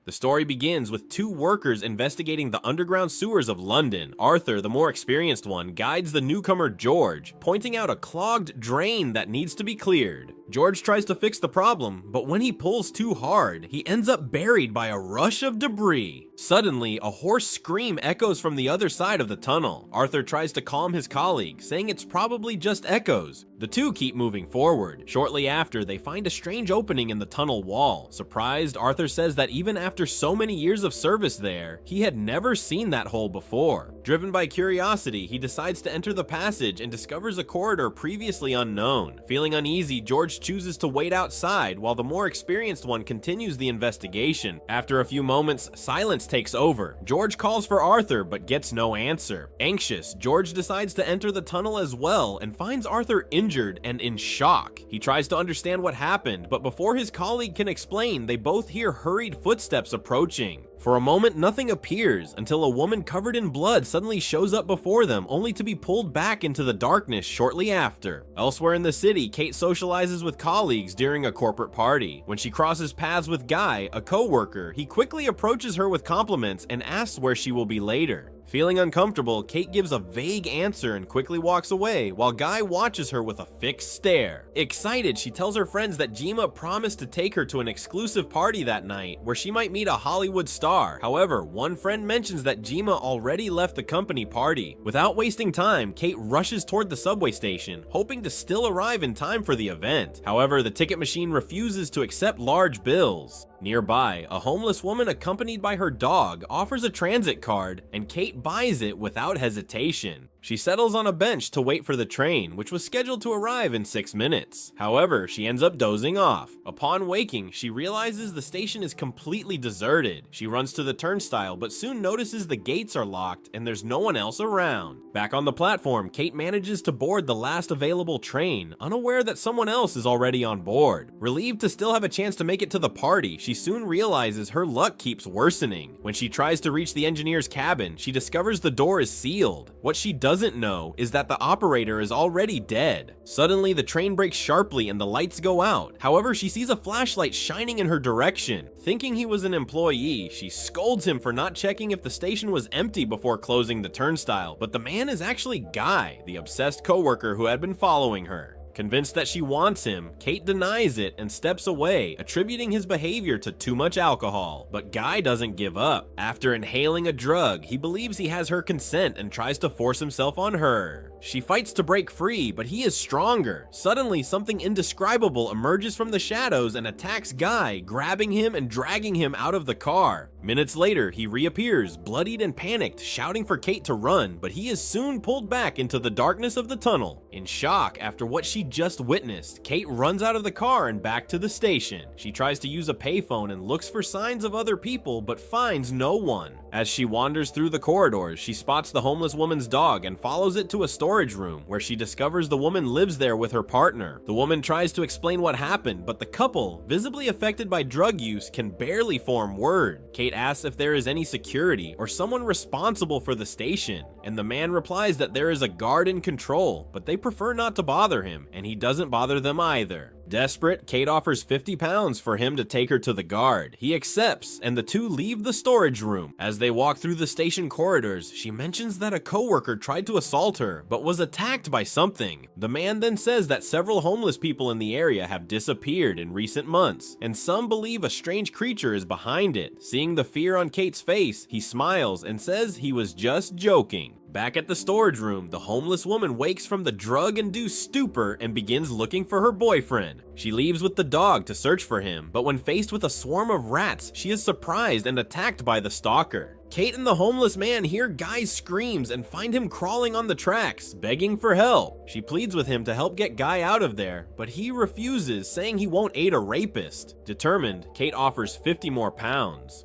The story begins with two workers investigating the underground sewers of London. Arthur, the more experienced one, guides the newcomer George, pointing out a clogged drain that needs to be cleared. George tries to fix the problem, but when he pulls too hard, he ends up buried by a rush of debris. Suddenly, a hoarse scream echoes from the other side of the tunnel. Arthur tries to calm his colleague, saying it's probably just echoes. The two keep moving forward. Shortly after, they find a strange opening in the tunnel wall. Surprised, Arthur says that even after so many years of service there, he had never seen that hole before. Driven by curiosity, he decides to enter the passage and discovers a corridor previously unknown. Feeling uneasy, George chooses to wait outside while the more experienced one continues the investigation. After a few moments, silence takes over. George calls for Arthur but gets no answer. Anxious, George decides to enter the tunnel as well and finds Arthur injured and in shock. He tries to understand what happened, but before his colleague can explain, they both hear hurried footsteps approaching. For a moment, nothing appears until a woman covered in blood suddenly shows up before them, only to be pulled back into the darkness shortly after. Elsewhere in the city, Kate socializes with colleagues during a corporate party. When she crosses paths with Guy, a co-worker, he quickly approaches her with compliments and asks where she will be later. Feeling uncomfortable, Kate gives a vague answer and quickly walks away, while Guy watches her with a fixed stare. Excited, she tells her friends that Jima promised to take her to an exclusive party that night, where she might meet a Hollywood star. However, one friend mentions that Jima already left the company party. Without wasting time, Kate rushes toward the subway station, hoping to still arrive in time for the event. However, the ticket machine refuses to accept large bills. Nearby, a homeless woman accompanied by her dog offers a transit card, and Kate buys it without hesitation. She settles on a bench to wait for the train, which was scheduled to arrive in 6 minutes. However, she ends up dozing off. Upon waking, she realizes the station is completely deserted. She runs to the turnstile, but soon notices the gates are locked and there's no one else around. Back on the platform, Kate manages to board the last available train, unaware that someone else is already on board. Relieved to still have a chance to make it to the party, she soon realizes her luck keeps worsening. When she tries to reach the engineer's cabin, she discovers the door is sealed. What she doesn't know is that the operator is already dead. Suddenly, the train brakes sharply and the lights go out. However, she sees a flashlight shining in her direction. Thinking he was an employee, she scolds him for not checking if the station was empty before closing the turnstile, but the man is actually Guy, the obsessed coworker who had been following her. Convinced that she wants him, Kate denies it and steps away, attributing his behavior to too much alcohol. But Guy doesn't give up. After inhaling a drug, he believes he has her consent and tries to force himself on her. She fights to break free, but he is stronger. Suddenly, something indescribable emerges from the shadows and attacks Guy, grabbing him and dragging him out of the car. Minutes later, he reappears, bloodied and panicked, shouting for Kate to run, but he is soon pulled back into the darkness of the tunnel. In shock after what she just witnessed, Kate runs out of the car and back to the station. She tries to use a payphone and looks for signs of other people, but finds no one. As she wanders through the corridors, she spots the homeless woman's dog and follows it to a storage room, where she discovers the woman lives there with her partner. The woman tries to explain what happened, but the couple, visibly affected by drug use, can barely form word. Kate asks if there is any security or someone responsible for the station, and the man replies that there is a guard in control, but they prefer not to bother him, and he doesn't bother them either. Desperate, Kate offers £50 for him to take her to the guard. He accepts, and the two leave the storage room. As they walk through the station corridors, she mentions that a coworker tried to assault her, but was attacked by something. The man then says that several homeless people in the area have disappeared in recent months, and some believe a strange creature is behind it. Seeing the fear on Kate's face, he smiles and says he was just joking. Back at the storage room, the homeless woman wakes from the drug-induced stupor and begins looking for her boyfriend. She leaves with the dog to search for him, but when faced with a swarm of rats, she is surprised and attacked by the stalker. Kate and the homeless man hear Guy's screams and find him crawling on the tracks, begging for help. She pleads with him to help get Guy out of there, but he refuses, saying he won't aid a rapist. Determined, Kate offers £50 more.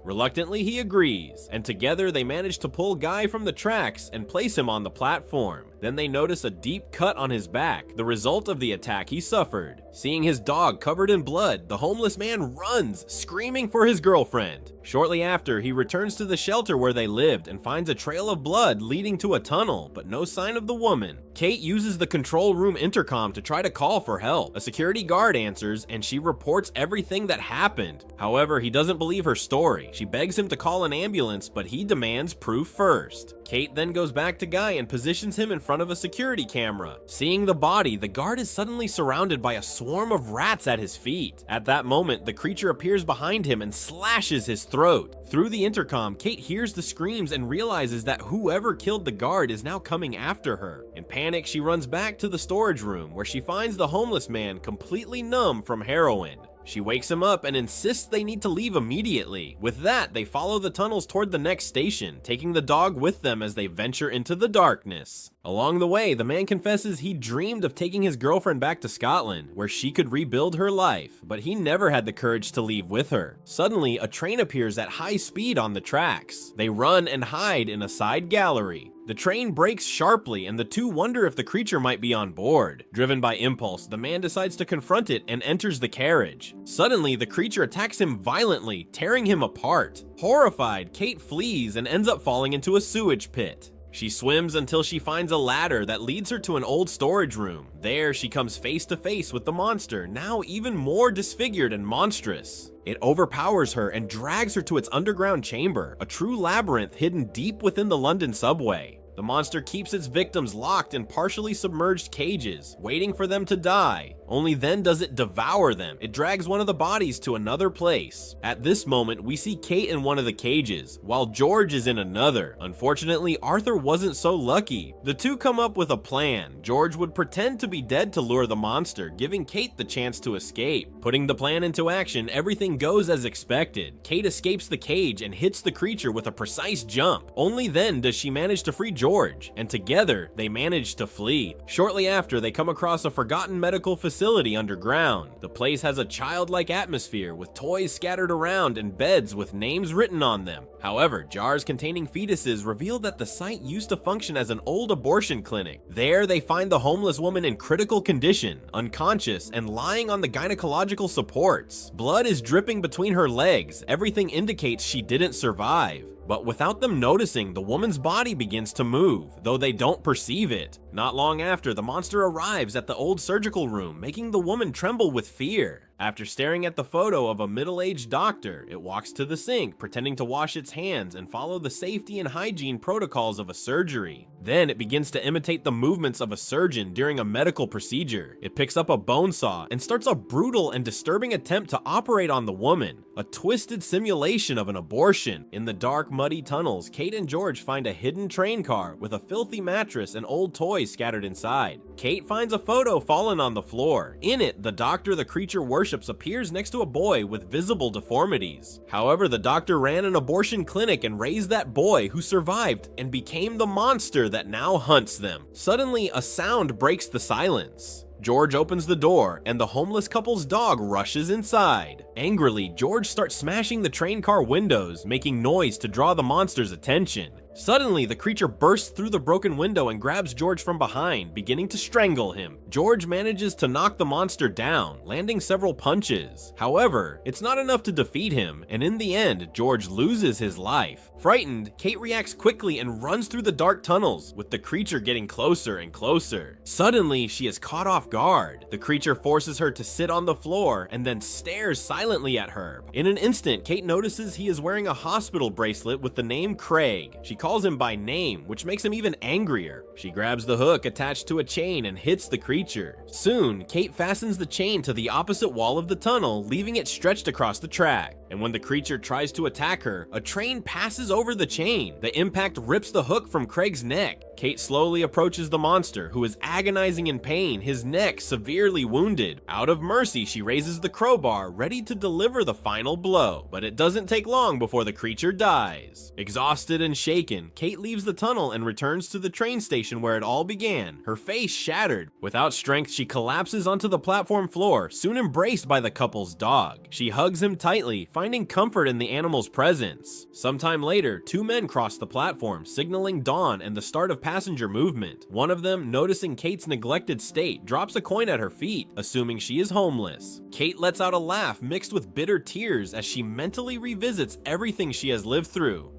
Reluctantly, he agrees, and together they manage to pull Guy from the tracks and place him on the platform. Then they notice a deep cut on his back, the result of the attack he suffered. Seeing his dog covered in blood, the homeless man runs, screaming for his girlfriend. Shortly after, he returns to the shelter where they lived and finds a trail of blood leading to a tunnel, but no sign of the woman. Kate uses the control room intercom to try to call for help. A security guard answers and she reports everything that happened. However, he doesn't believe her story. She begs him to call an ambulance, but he demands proof first. Kate then goes back to Guy and positions him in front of a security camera. Seeing the body, the guard is suddenly surrounded by a swarm of rats at his feet. At that moment, the creature appears behind him and slashes his throat. Through the intercom, Kate hears the screams and realizes that whoever killed the guard is now coming after her. In panic, she runs back to the storage room where she finds the homeless man completely numb from heroin. She wakes him up and insists they need to leave immediately. With that, they follow the tunnels toward the next station, taking the dog with them as they venture into the darkness. Along the way, the man confesses he dreamed of taking his girlfriend back to Scotland, where she could rebuild her life, but he never had the courage to leave with her. Suddenly, a train appears at high speed on the tracks. They run and hide in a side gallery. The train brakes sharply and the two wonder if the creature might be on board. Driven by impulse, the man decides to confront it and enters the carriage. Suddenly, the creature attacks him violently, tearing him apart. Horrified, Kate flees and ends up falling into a sewage pit. She swims until she finds a ladder that leads her to an old storage room. There, she comes face to face with the monster, now even more disfigured and monstrous. It overpowers her and drags her to its underground chamber, a true labyrinth hidden deep within the London subway. The monster keeps its victims locked in partially submerged cages, waiting for them to die. Only then does it devour them. It drags one of the bodies to another place. At this moment, we see Kate in one of the cages, while George is in another. Unfortunately, Arthur wasn't so lucky. The two come up with a plan. George would pretend to be dead to lure the monster, giving Kate the chance to escape. Putting the plan into action, everything goes as expected. Kate escapes the cage and hits the creature with a precise jump. Only then does she manage to free George, and together, they manage to flee. Shortly after, they come across a forgotten medical facility underground. The place has a childlike atmosphere with toys scattered around and beds with names written on them. However, jars containing fetuses reveal that the site used to function as an old abortion clinic. There, they find the homeless woman in critical condition, unconscious, and lying on the gynecological supports. Blood is dripping between her legs. Everything indicates she didn't survive. But without them noticing, the woman's body begins to move, though they don't perceive it. Not long after, the monster arrives at the old surgical room, making the woman tremble with fear. After staring at the photo of a middle-aged doctor, it walks to the sink, pretending to wash its hands and follow the safety and hygiene protocols of a surgery. Then it begins to imitate the movements of a surgeon during a medical procedure. It picks up a bone saw and starts a brutal and disturbing attempt to operate on the woman, a twisted simulation of an abortion. In the dark, muddy tunnels, Kate and George find a hidden train car with a filthy mattress and old toys scattered inside. Kate finds a photo fallen on the floor. In it, the doctor the creature worships appears next to a boy with visible deformities. However, the doctor ran an abortion clinic and raised that boy, who survived and became the monster that now hunts them. Suddenly, a sound breaks the silence. George opens the door, and the homeless couple's dog rushes inside. Angrily, George starts smashing the train car windows, making noise to draw the monster's attention. Suddenly, the creature bursts through the broken window and grabs George from behind, beginning to strangle him. George manages to knock the monster down, landing several punches. However, it's not enough to defeat him, and in the end, George loses his life. Frightened, Kate reacts quickly and runs through the dark tunnels, with the creature getting closer and closer. Suddenly, she is caught off guard. The creature forces her to sit on the floor and then stares silently at her. In an instant, Kate notices he is wearing a hospital bracelet with the name Craig. She calls him by name, which makes him even angrier. She grabs the hook attached to a chain and hits the creature. Soon, Kate fastens the chain to the opposite wall of the tunnel, leaving it stretched across the track. And when the creature tries to attack her, a train passes over the chain. The impact rips the hook from Craig's neck. Kate slowly approaches the monster, who is agonizing in pain, his neck severely wounded. Out of mercy, she raises the crowbar, ready to deliver the final blow. But it doesn't take long before the creature dies. Exhausted and shaken, Kate leaves the tunnel and returns to the train station where it all began, her face shattered. Without strength, she collapses onto the platform floor, soon embraced by the couple's dog. She hugs him tightly, finding comfort in the animal's presence. Sometime later, two men cross the platform, signaling dawn and the start of passenger movement. One of them, noticing Kate's neglected state, drops a coin at her feet, assuming she is homeless. Kate lets out a laugh mixed with bitter tears as she mentally revisits everything she has lived through.